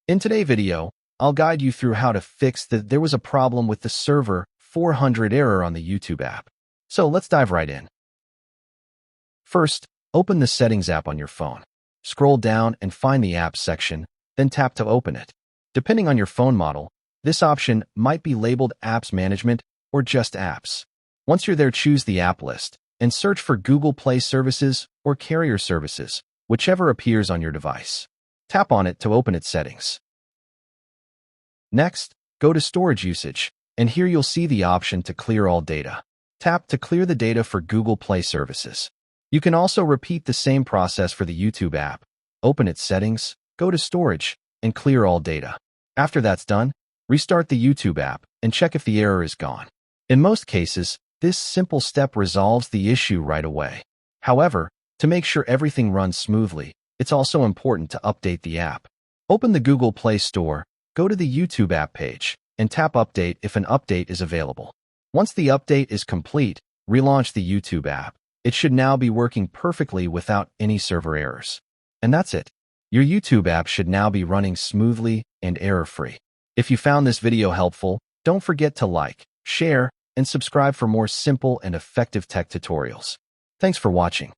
In today's video, I'll guide you through how to fix that there was a problem with the server 400 error on the YouTube app. So let's dive right in. First, open the Settings app on your phone. Scroll down and find the Apps section, then tap to open it. Depending on your phone model, this option might be labeled Apps Management or just Apps. Once you're there, choose the app list and search for Google Play Services or Carrier Services, whichever appears on your device. Tap on it to open its settings. Next, go to Storage Usage, and here you'll see the option to clear all data. Tap to clear the data for Google Play Services. You can also repeat the same process for the YouTube app. Open its settings, go to Storage, and clear all data. After that's done, restart the YouTube app and check if the error is gone. In most cases, this simple step resolves the issue right away. However, to make sure everything runs smoothly, it's also important to update the app. Open the Google Play Store, go to the YouTube app page, and tap Update if an update is available. Once the update is complete, relaunch the YouTube app. It should now be working perfectly without any server errors. And that's it. Your YouTube app should now be running smoothly and error-free. If you found this video helpful, don't forget to like, share, and subscribe for more simple and effective tech tutorials. Thanks for watching.